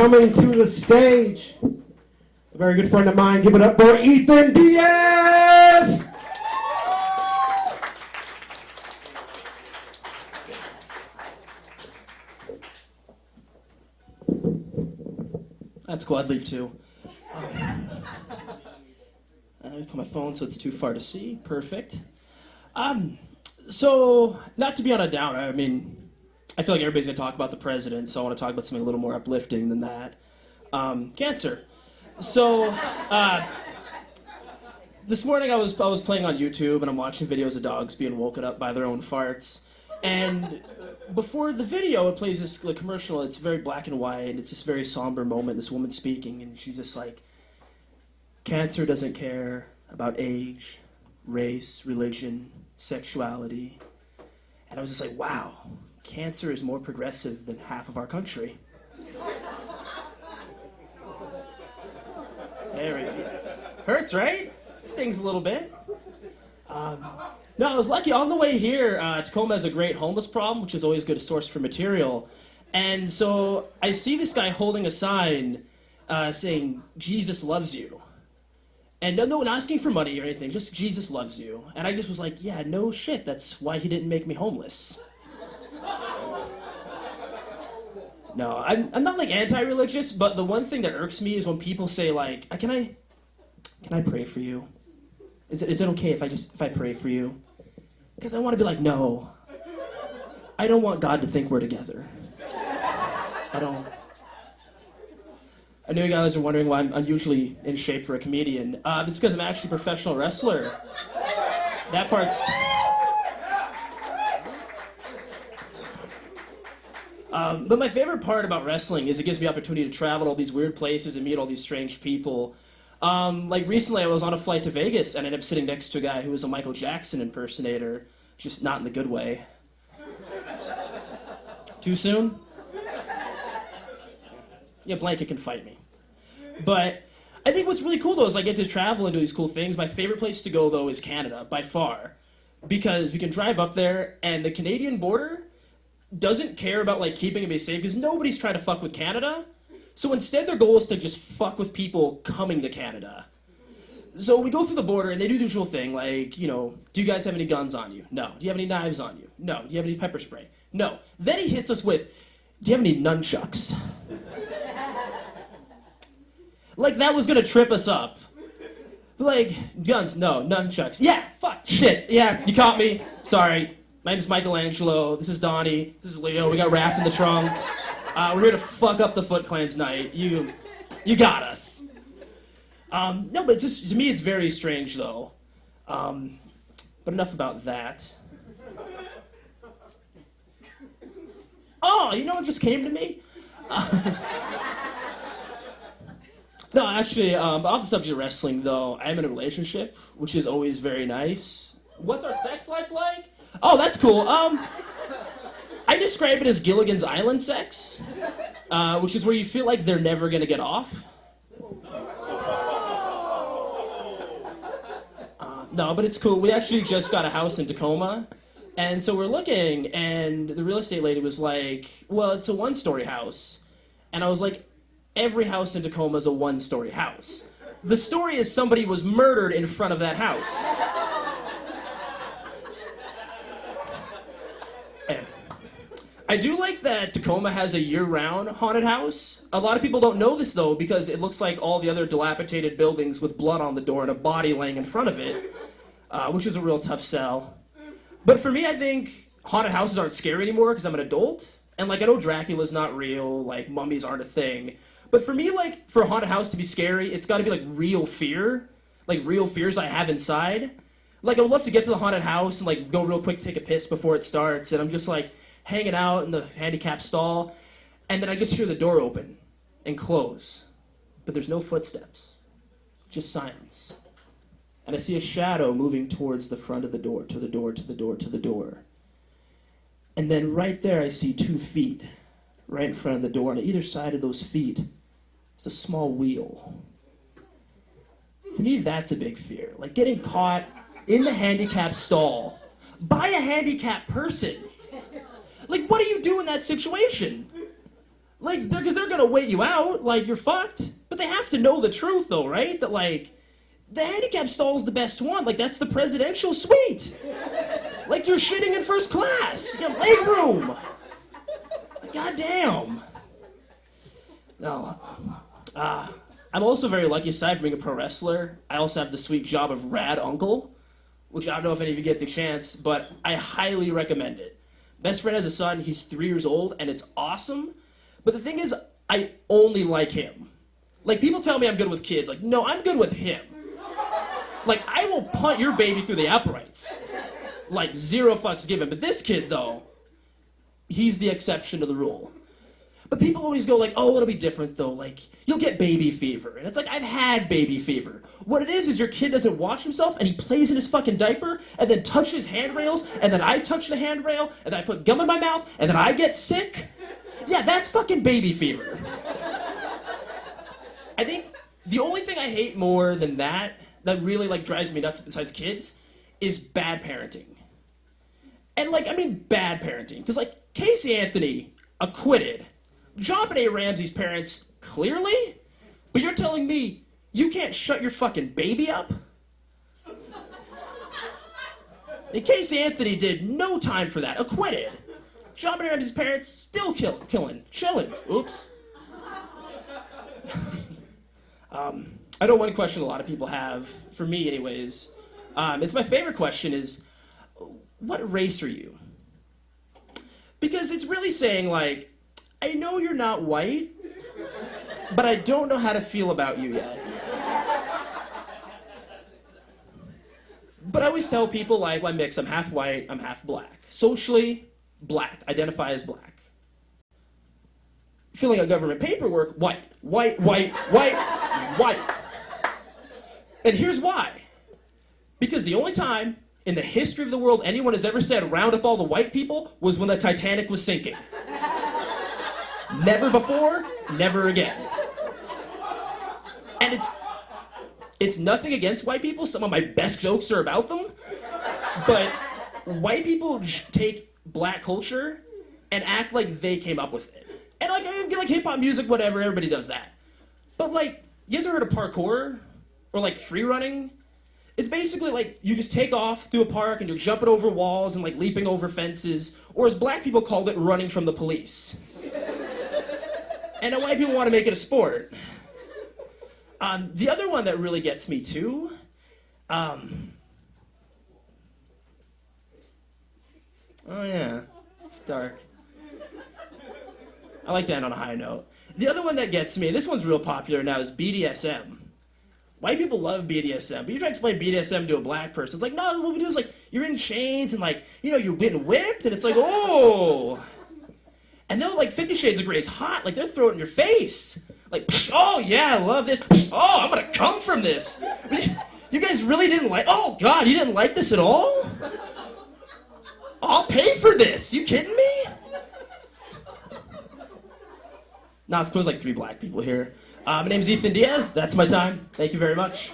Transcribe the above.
Coming to the stage, a very good friend of mine. Give it up for Ethan Diaz! That's cool, I'd leave too. Let me put my phone so it's too far to see. Perfect. So, not to be on a downer, I mean, I feel like everybody's going to talk about the president, so I want to talk about something a little more uplifting than that. Cancer. So, this morning I was playing on YouTube, and I'm watching videos of dogs being woken up by their own farts. And before the video, it plays this commercial. It's very black and white, and it's this very somber moment. This woman speaking, and she's just like, cancer doesn't care about age, race, religion, sexuality. And I was just like, wow, cancer is more progressive than half of our country. There we go. Hurts, right? Stings a little bit. No, I was lucky. On the way here, Tacoma has a great homeless problem, which is always a good source for material. And so I see this guy holding a sign saying, Jesus loves you. And no one asking for money or anything, just Jesus loves you. And I just was like, yeah, no shit, that's why he didn't make me homeless. No, I'm not like anti-religious, but the one thing that irks me is when people say like, can I pray for you? Is it okay if I pray for you? Because I want to be like, no. I don't want God to think we're together. I don't. I know you guys are wondering why I'm usually in shape for a comedian. It's because I'm actually a professional wrestler. That part's... but my favorite part about wrestling is it gives me opportunity to travel to all these weird places and meet all these strange people. Like recently I was on a flight to Vegas and I ended up sitting next to a guy who was a Michael Jackson impersonator, just not in the good way. Too soon? Yeah, Blanket can fight me. But I think what's really cool though is I get to travel and do these cool things. My favorite place to go though is Canada, by far. Because we can drive up there and the Canadian border doesn't care about like keeping everybody safe because nobody's trying to fuck with Canada. So instead their goal is to just fuck with people coming to Canada. So we go through the border and they do the usual thing like, you know, do you guys have any guns on you? No. Do you have any knives on you? No. Do you have any pepper spray? No. Then he hits us with, do you have any nunchucks? Like that was gonna trip us up. Like, guns, no. Nunchucks. Yeah, fuck, shit. Yeah, you caught me. Sorry. My name's Michelangelo. This is Donnie. This is Leo. We got Raph in the trunk. We're here to fuck up the Foot Clan's night. You got us. No, but just to me, it's very strange, though. But enough about that. Oh, you know what just came to me? No, actually, off the subject of wrestling, though, I'm in a relationship, which is always very nice. What's our sex life like? Oh, that's cool. I describe it as Gilligan's Island sex, which is where you feel like they're never gonna get off. No, but it's cool. We actually just got a house in Tacoma, and so we're looking, and the real estate lady was like, well, it's a one-story house. And I was like, every house in Tacoma is a one-story house. The story is somebody was murdered in front of that house. I do like that Tacoma has a year-round haunted house. A lot of people don't know this, though, because it looks like all the other dilapidated buildings with blood on the door and a body laying in front of it, which is a real tough sell. But for me, I think haunted houses aren't scary anymore because I'm an adult. And, like, I know Dracula's not real, like, mummies aren't a thing. But for me, like, for a haunted house to be scary, it's got to be, like, real fear. Like, real fears I have inside. Like, I would love to get to the haunted house and, like, go real quick, take a piss before it starts. And I'm just, like, hanging out in the handicap stall, and then I just hear the door open and close, but there's no footsteps, just silence. And I see a shadow moving towards the front of the door, to the door, to the door, to the door. And then right there I see 2 feet right in front of the door, and on either side of those feet is a small wheel. To me, that's a big fear. Like getting caught in the handicap stall by a handicapped person. Like, what do you do in that situation? Like, because they're gonna wait you out, like, you're fucked. But they have to know the truth, though, right? That, like, the handicap stall is the best one. Like, that's the presidential suite. Like, you're shitting in first class. You got leg room. God damn. No. I'm also very lucky, aside from being a pro wrestler, I also have the sweet job of rad uncle, which I don't know if any of you get the chance, but I highly recommend it. Best friend has a son, he's 3 years old, and it's awesome. But the thing is, I only like him. Like, people tell me I'm good with kids. Like, no, I'm good with him. Like, I will punt your baby through the uprights. Like, 0 fucks given. But this kid, though, he's the exception to the rule. But people always go like, oh, it'll be different, though. Like, you'll get baby fever. And it's like, I've had baby fever. What it is your kid doesn't wash himself, and he plays in his fucking diaper, and then touches handrails, and then I touch the handrail, and then I put gum in my mouth, and then I get sick. Yeah, that's fucking baby fever. I think the only thing I hate more than that really, like, drives me nuts besides kids is bad parenting. And, like, I mean bad parenting. Because, like, Casey Anthony, acquitted. John Benet Ramsey's parents, clearly? But you're telling me you can't shut your fucking baby up? And Casey Anthony did no time for that, acquitted. John Benet Ramsey's parents, still chilling. Oops. I know one question a lot of people have, for me anyways. It's my favorite question is, what race are you? Because it's really saying, like, I know you're not white, but I don't know how to feel about you yet. But I always tell people, like, well, I'm mixed. I'm half white, I'm half black. Socially, black. Identify as black. Filling out government paperwork, white. And here's why. Because the only time in the history of the world anyone has ever said round up all the white people was when the Titanic was sinking. Never before, never again. And it's nothing against white people. Some of my best jokes are about them. But white people take black culture and act like they came up with it. And like hip-hop music, whatever, everybody does that. But like, you guys ever heard of parkour? Or like free running? It's basically like you just take off through a park and you're jumping over walls and like leaping over fences. Or as black people called it, running from the police. And then white people want to make it a sport. The other one that really gets me too, oh yeah, it's dark. I like to end on a high note. The other one that gets me, this one's real popular now, is BDSM. White people love BDSM, but you try to explain BDSM to a black person, it's like, no, what we do is like, you're in chains and like, you know, you're getting whipped, and it's like, oh. And they're like 50 Shades of Grey is hot, like they're throwing it in your face. Like, oh yeah, I love this. Oh, I'm gonna come from this. You guys really didn't like, oh God, you didn't like this at all? I'll pay for this, you kidding me? Nah, it's close like 3 black people here. My name's Ethan Diaz, that's my time. Thank you very much.